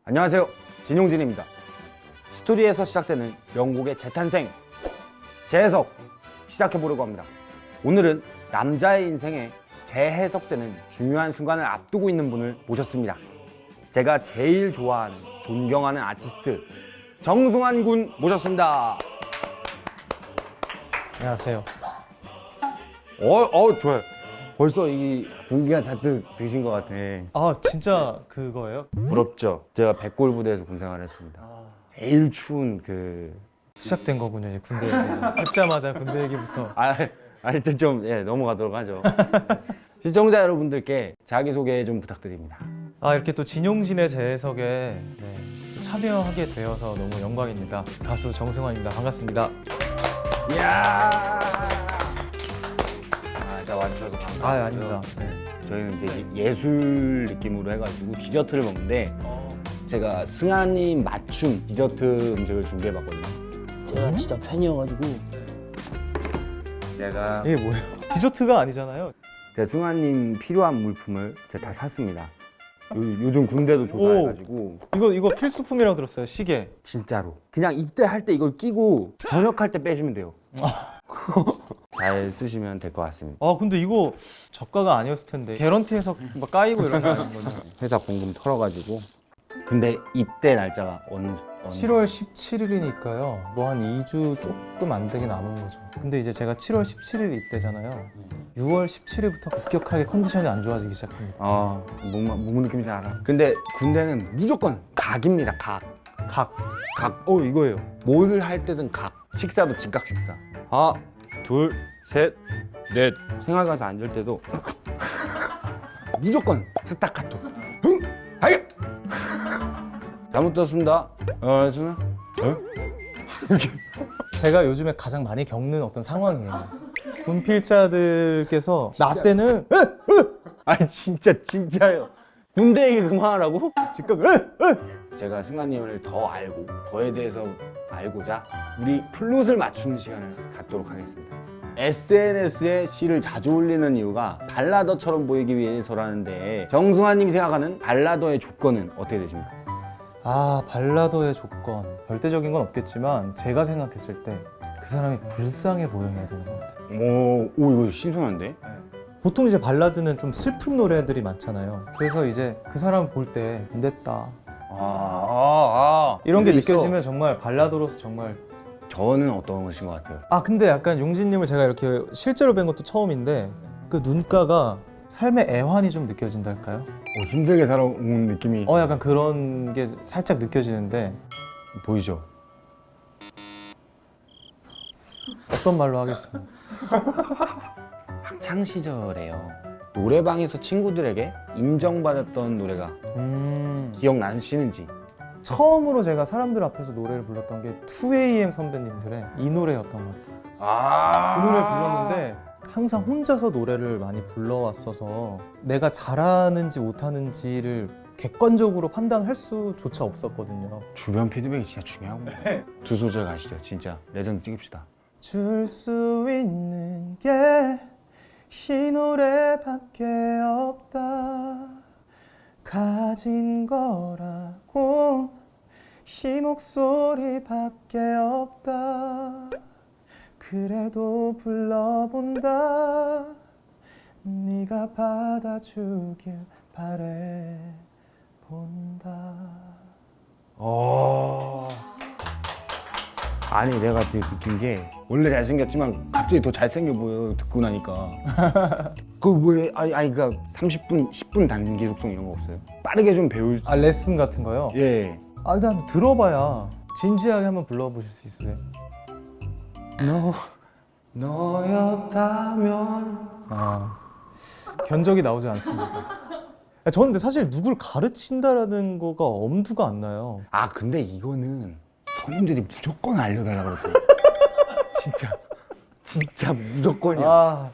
안녕하세요, 진용진입니다. 스토리에서 시작되는 영국의 재탄생, 재해석 시작해보려고 합니다. 오늘은 남자의 인생에 재해석되는 중요한 순간을 앞두고 있는 분을 모셨습니다. 제가 제일 좋아하는, 존경하는 아티스트 정승환 군 모셨습니다. 안녕하세요. 좋아요. 벌써 이 공기가 잔뜩 드신 것 같아. 아 진짜 그거예요? 부럽죠? 제가 백골부대에서 군생활을 했습니다. 제일 추운 시작된 거군요. 이제 군대 얘기. 뵙자마자 군대 얘기부터. 일단 좀 넘어가도록 하죠. 시청자 여러분들께 자기소개 좀 부탁드립니다. 이렇게 또 진용진의 재해석에 또 참여하게 되어서 너무 영광입니다. 가수 정승환입니다. 반갑습니다. 이야. 자, 와주셔서 감사합니다. 아닙니다. 네. 저희는 이제 예술 느낌으로 해가지고 디저트를 먹는데 제가 승환님 맞춤 디저트 음식을 준비해봤거든요. 제가 진짜 팬이어가지고. 제가 이게 뭐예요? 디저트가 아니잖아요. 승환님 필요한 물품을 제가 다 샀습니다. 요즘 군대도 조사해가지고 이거 필수품이라고 들었어요. 시계. 진짜로 그냥 입대할 때 이걸 끼고 전역할 때 빼시면 돼요. 잘 쓰시면 될 것 같습니다. 근데 이거 저가가 아니었을 텐데. 개런티에서 막 까이고 이런 거 아닌 거죠? 회사 봉금 털어가지고. 근데 입대 날짜가 어느 7월 17일이니까요. 뭐 한 2주 조금 안 되게 남은 거죠. 근데 이제 제가 7월 17일 입대잖아요. 6월 17일부터 급격하게 컨디션이 안 좋아지기 시작합니다. 뭔 느낌인지 알아. 근데 군대는 무조건 각입니다. 각. 이거예요. 뭘 할 때든 각. 식사도 즉각 식사. 하나, 둘, 셋, 넷. 생활 가서 앉을 때도 무조건 스타카토. 흥! 하이! 잘못 들었습니다. 저는 제가 요즘에 가장 많이 겪는 어떤 상황이에요. 군필자들께서 나 때는 진짜요. 군대 얘기 그만하라고? 즉각 제가 승관님을 더 알고 저에 대해서 알고자 우리 플룻을 맞추는 시간을 갖도록 하겠습니다. SNS에 시를 자주 올리는 이유가 발라더처럼 보이기 위해서라는데 정승환님이 생각하는 발라더의 조건은 어떻게 되십니까? 발라더의 조건 절대적인 건 없겠지만 제가 생각했을 때 그 사람이 불쌍해 보여야 되는 것 같아요. 이거 신선한데? 보통 이제 발라드는 좀 슬픈 노래들이 많잖아요. 그래서 이제 그 사람 볼 때 안 됐다 이런 게 있어. 느껴지면 정말 발라더로서 정말. 저는 어떤 것인 것 같아요? 근데 약간 용진님을 제가 이렇게 실제로 뵌 것도 처음인데 그 눈가가 삶의 애환이 좀 느껴진달까요? 힘들게 살아온 느낌이 약간 그런 게 살짝 느껴지는데 보이죠? 어떤 말로 하겠습니다. 학창 시절에요. 노래방에서 친구들에게 인정받았던 노래가 기억나시는지? 처음으로 제가 사람들 앞에서 노래를 불렀던 게 2AM 선배님들의 이 노래였던 것 같아요. 그 노래를 불렀는데 항상 혼자서 노래를 많이 불러왔어서 내가 잘하는지 못하는지를 객관적으로 판단할 수조차 없었거든요. 주변 피드백이 진짜 중요하고. 두 소절 가시죠. 진짜 레전드 찍읍시다. 줄 수 있는 게 이 노래밖에 없다. 가진 거라고 이 목소리밖에 없다. 그래도 불러본다. 네가 받아주길 바래 본다. 아니 내가 되게 느낀 게 원래 잘생겼지만 갑자기 더 잘생겨 보여 듣고 나니까. 그러니까 30분, 10분 단기 속성 이런 거 없어요? 빠르게 좀 배울 수. 레슨 같은 거요? 예. 근데 한번 들어봐야 진지하게 한번 불러보실 수 있어요. 너였다면. 견적이 나오지 않습니다. 저는 근데 사실 누굴 가르친다라는 거가 엄두가 안 나요. 근데 이거는 선임들이 무조건 알려달라고 그랬어요. 진짜 무조건이야.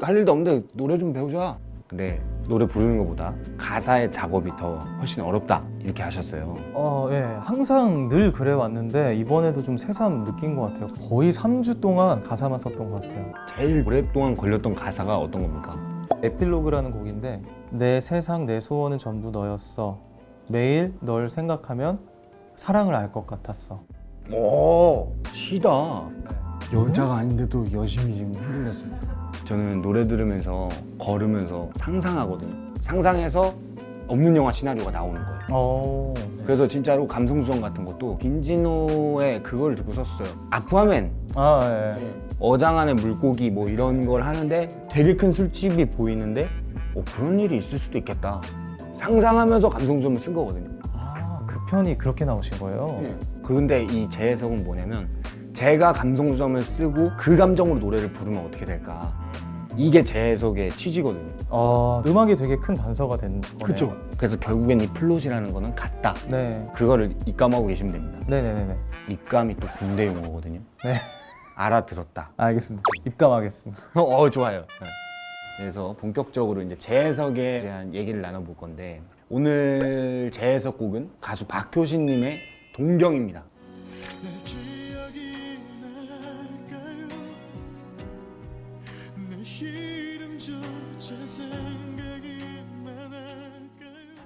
할 일도 없는데 노래 좀 배우자. 근데 노래 부르는 것보다 가사의 작업이 더 훨씬 어렵다 이렇게 하셨어요. 항상 늘 그래 왔는데 이번에도 좀 새삼 느낀 것 같아요. 거의 3주 동안 가사만 썼던 것 같아요. 제일 오랫동안 걸렸던 가사가 어떤 겁니까? 에필로그라는 곡인데 내 세상 내 소원은 전부 너였어. 매일 널 생각하면 사랑을 알 것 같았어. 오, 시다. 여자가 아닌데도 열심히 지금 흔들렸어요. 저는 노래 들으면서 걸으면서 상상하거든요. 상상해서 없는 영화 시나리오가 나오는 거예요. 그래서 진짜로 감성수정 같은 것도 빈지노의 그걸 듣고 썼어요. 아쿠아맨, 어장 안에 물고기 뭐 이런 걸 하는데 되게 큰 술집이 보이는데 그런 일이 있을 수도 있겠다. 상상하면서 감성수정을 쓴 거거든요. 그 편이 그렇게 나오신 거예요? 근데 이 제 해석은 뭐냐면 제가 감성수정을 쓰고 그 감정으로 노래를 부르면 어떻게 될까. 이게 제 해석의 취지거든요. 음악이 되게 큰 단서가 된 거네요. 그렇죠. 그래서 결국엔 이 플롯이라는 거는 같다. 네. 그거를 입감하고 계시면 됩니다. 네네네. 입감이 또 군대 용어거든요. 네. 알아들었다. 알겠습니다. 입감하겠습니다. 좋아요. 네. 그래서 본격적으로 이제 재해석에 대한 얘기를 나눠볼 건데 오늘 재해석곡은 가수 박효신님의 동경입니다.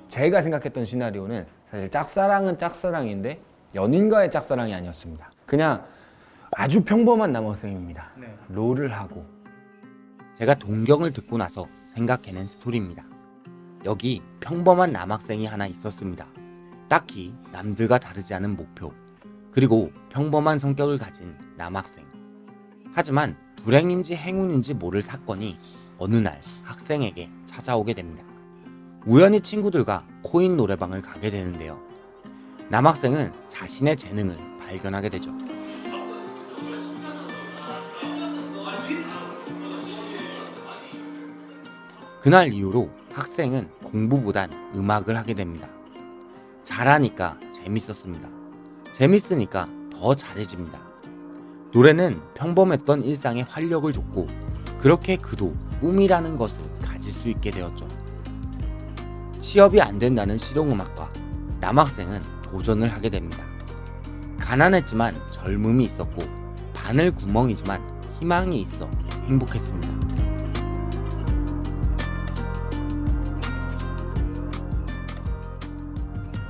제가 생각했던 시나리오는 사실 짝사랑은 짝사랑인데 연인과의 짝사랑이 아니었습니다. 그냥 아주 평범한 남학생입니다. 롤을 하고. 제가 동경을 듣고 나서 생각해낸 스토리입니다. 여기 평범한 남학생이 하나 있었습니다. 딱히 남들과 다르지 않은 목표, 그리고 평범한 성격을 가진 남학생. 하지만 불행인지 행운인지 모를 사건이 어느 날 학생에게 찾아오게 됩니다. 우연히 친구들과 코인 노래방을 가게 되는데요. 남학생은 자신의 재능을 발견하게 되죠. 그날 이후로 학생은 공부보단 음악을 하게 됩니다. 잘하니까 재밌었습니다. 재밌으니까 더 잘해집니다. 노래는 평범했던 일상에 활력을 줬고 그렇게 그도 꿈이라는 것을 가질 수 있게 되었죠. 취업이 안 된다는 실용음악과 남학생은 도전을 하게 됩니다. 가난했지만 젊음이 있었고 바늘 구멍이지만 희망이 있어 행복했습니다.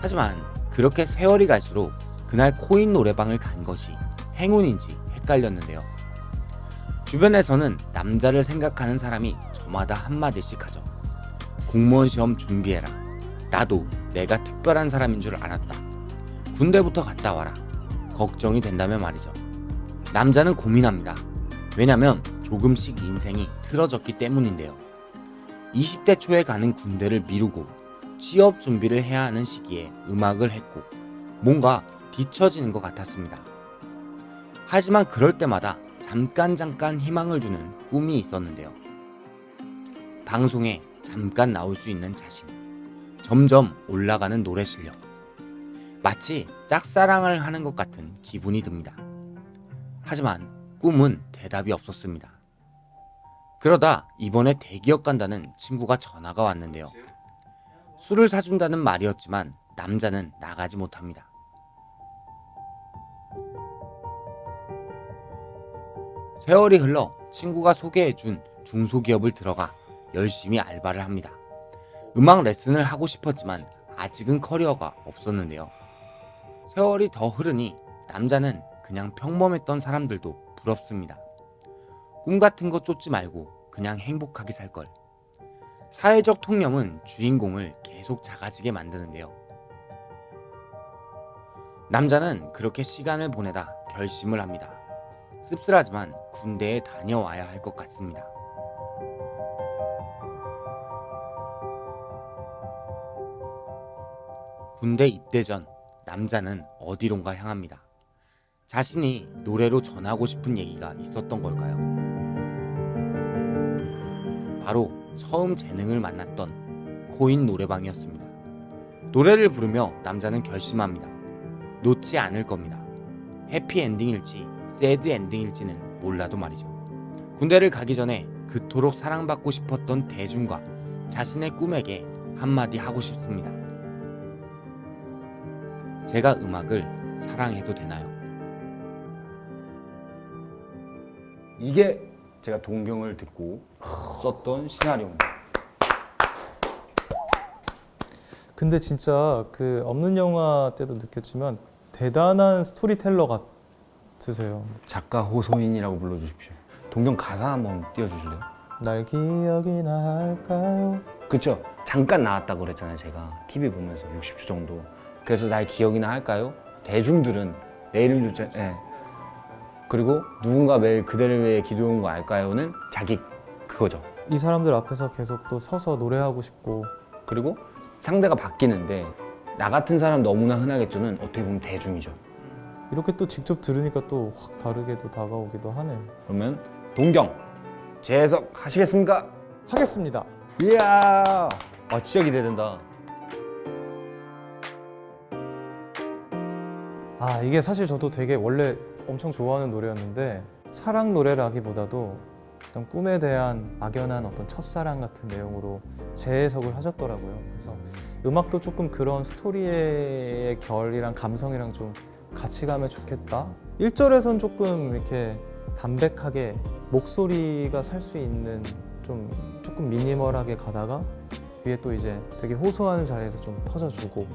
하지만 그렇게 세월이 갈수록 그날 코인 노래방을 간 것이 행운인지 헷갈렸는데요. 주변에서는 남자를 생각하는 사람이 저마다 한마디씩 하죠. 공무원 시험 준비해라. 나도 내가 특별한 사람인 줄 알았다. 군대부터 갔다 와라. 걱정이 된다면 말이죠. 남자는 고민합니다. 왜냐면 조금씩 인생이 틀어졌기 때문인데요. 20대 초에 가는 군대를 미루고 취업 준비를 해야 하는 시기에 음악을 했고 뭔가 뒤처지는 것 같았습니다. 하지만 그럴 때마다 잠깐 희망을 주는 꿈이 있었는데요. 방송에 잠깐 나올 수 있는 자신, 점점 올라가는 노래 실력, 마치 짝사랑을 하는 것 같은 기분이 듭니다. 하지만 꿈은 대답이 없었습니다. 그러다 이번에 대기업 간다는 친구가 전화가 왔는데요. 술을 사준다는 말이었지만 남자는 나가지 못합니다. 세월이 흘러 친구가 소개해준 중소기업을 들어가 열심히 알바를 합니다. 음악 레슨을 하고 싶었지만 아직은 커리어가 없었는데요. 세월이 더 흐르니 남자는 그냥 평범했던 사람들도 부럽습니다. 꿈 같은 거 쫓지 말고 그냥 행복하게 살걸. 사회적 통념은 주인공을 계속 작아지게 만드는데요. 남자는 그렇게 시간을 보내다 결심을 합니다. 씁쓸하지만 군대에 다녀와야 할 것 같습니다. 군대 입대 전 남자는 어디론가 향합니다. 자신이 노래로 전하고 싶은 얘기가 있었던 걸까요? 바로 처음 재능을 만났던 코인 노래방이었습니다. 노래를 부르며 남자는 결심합니다. 놓지 않을 겁니다. 해피엔딩일지 새드 엔딩일지는 몰라도 말이죠. 군대를 가기 전에 그토록 사랑받고 싶었던 대중과 자신의 꿈에게 한마디 하고 싶습니다. 제가 음악을 사랑해도 되나요? 이게 제가 동경을 듣고 썼던 시나리오입니다. 근데 진짜 그 없는 영화 때도 느꼈지만 대단한 스토리텔러 같으세요. 작가 호소인이라고 불러주십시오. 동경 가사 한번 띄워주실래요? 날 기억이나 할까요? 그쵸? 잠깐 나왔다고 그랬잖아요. 제가 TV 보면서 60초 정도. 그래서 날 기억이나 할까요? 대중들은 내 이름 조차 그리고 누군가 매일 그대를 위해 기도한 거 알까요는 자기 그거죠. 이 사람들 앞에서 계속 또 서서 노래하고 싶고. 그리고 상대가 바뀌는데 나 같은 사람 너무나 흔하겠죠는 어떻게 보면 대중이죠. 이렇게 또 직접 들으니까 또 확 다르게도 다가오기도 하네요. 그러면 동경 재해석 하시겠습니까? 하겠습니다. 이야, 진짜 기대된다. 이게 사실 저도 되게 원래 엄청 좋아하는 노래였는데 사랑 노래라기보다도 어떤 꿈에 대한 막연한 어떤 첫사랑 같은 내용으로 재해석을 하셨더라고요. 그래서 음악도 조금 그런 스토리의 결이랑 감성이랑 좀 같이 가면 좋겠다. 1절에선 조금 이렇게 담백하게 목소리가 살 수 있는 조금 미니멀하게 가다가 뒤에 또 이제 되게 호소하는 자리에서 좀 터져주고.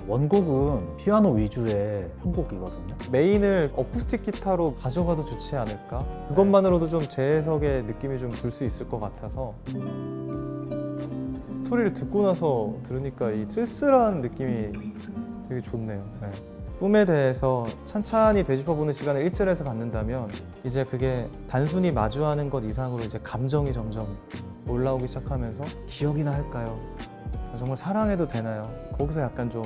원곡은 피아노 위주의 편곡이거든요. 메인을 어쿠스틱 기타로 가져가도 좋지 않을까? 그것만으로도 좀 재해석의 느낌이 좀 줄 수 있을 것 같아서 스토리를 듣고 나서 들으니까 이 쓸쓸한 느낌이 되게 좋네요. 네. 꿈에 대해서 찬찬히 되짚어보는 시간을 1절에서 갖는다면 이제 그게 단순히 마주하는 것 이상으로 이제 감정이 점점 올라오기 시작하면서 기억이나 할까요? 정말 사랑해도 되나요? 거기서 약간 좀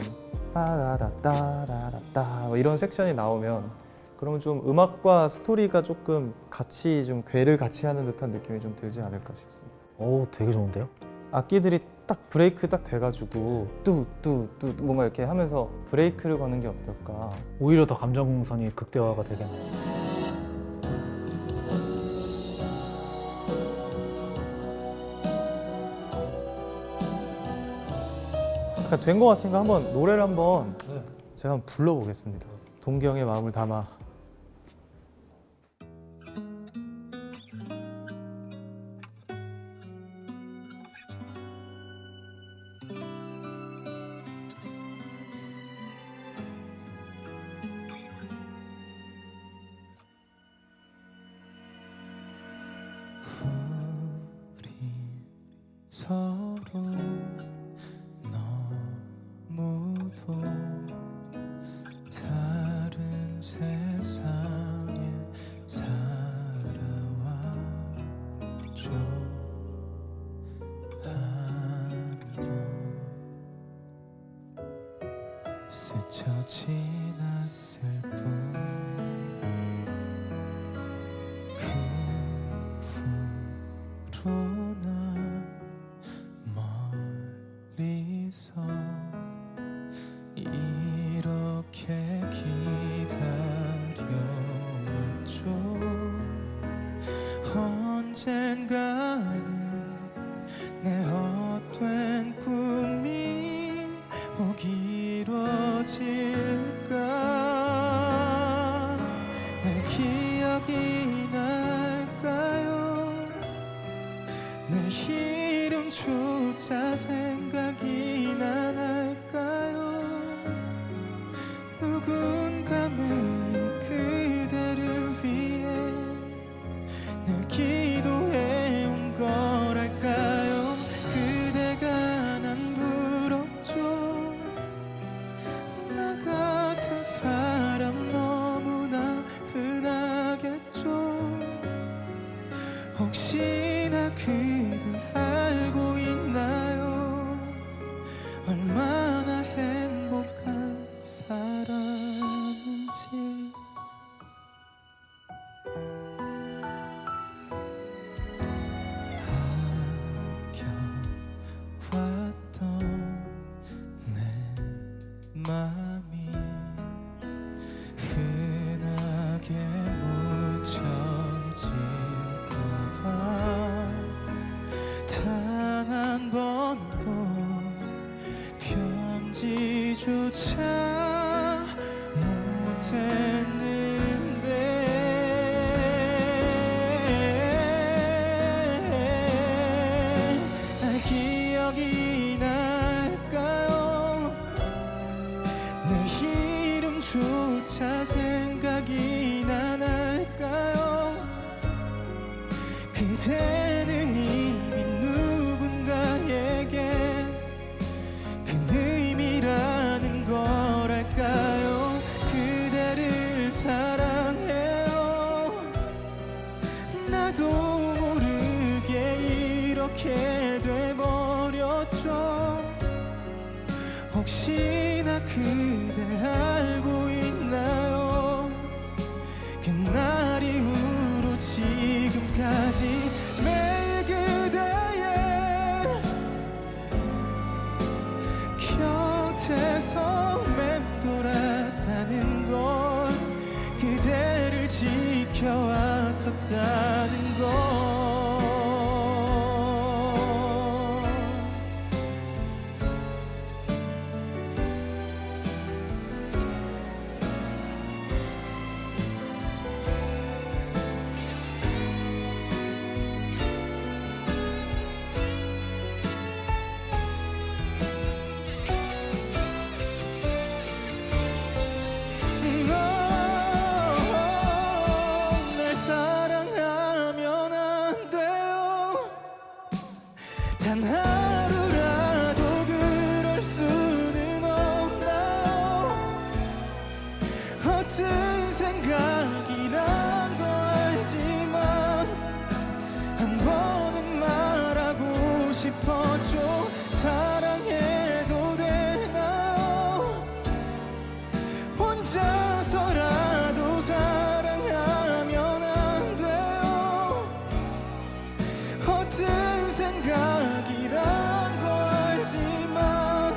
빠다다다다다 이런 섹션이 나오면 그러면 좀 음악과 스토리가 조금 같이 좀 궤를 같이 하는 듯한 느낌이 좀 들지 않을까 싶습니다. 오, 되게 좋은데요? 악기들이 딱 브레이크 딱 돼가지고 뚜뚜뚜 뭔가 이렇게 하면서 브레이크를 거는 게 어떨까? 오히려 더 감정선이 극대화가 되겠네요. 약간 된 것 같으니까 한번 노래를 한번 제가 한번 불러보겠습니다. 동경의 마음을 담아. 우리 서로 너무도 다른 세상에 살아왔죠. 한번 스쳐 지났을 뿐 그 후로나 멀리서 이렇게 기다려왔죠. 언젠가는 내 헛된 꿈이 꼭 이루어질까. 날 기억이 날까요? 내 이름조차 생각이 날까요? 누군가 매일 그대를 위해 늘 기도해온 거랄까요? 그대가 난 부럽죠. 나 같은 사람 너무나 흔하겠죠. 혹시나 그대 알고 있나요? 얼마나 행복한 사람인지. 아껴왔던 내 맘이 흔하게 묻혀질까봐 단 한 번도 편지조차 못했는데 날 기억이 날까요? 조차 생각이 나날까요? 그대는 이미 누군가에게 큰 의미라는 걸 알까요? 그대를 사랑해요. 나도 모르게 이렇게 돼버렸죠. 혹시나 그대 알고 있나요? 그날 이후로 지금까지 매일 그대의 곁에서 맴돌았다는 걸, 그대를 지켜왔었다는 걸. 날 사랑하면 안 돼요. 단 하루라도 그럴 수는 없나요? 어떤 생각이란 거 알지만 한 번은 말하고 싶었죠. 사랑해도 되나요? 혼자서라도 사랑하면 안 돼요. 어떤 생각이란 거 알지만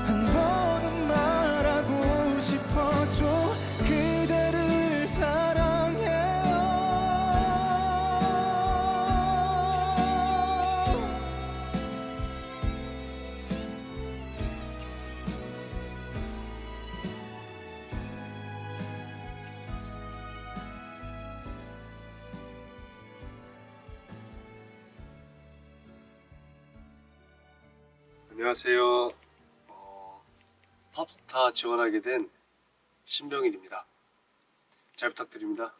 한 번은 말하고 싶었죠. 그대를 사랑해요. 안녕하세요. 팝스타 지원하게 된 신병일입니다. 잘 부탁드립니다.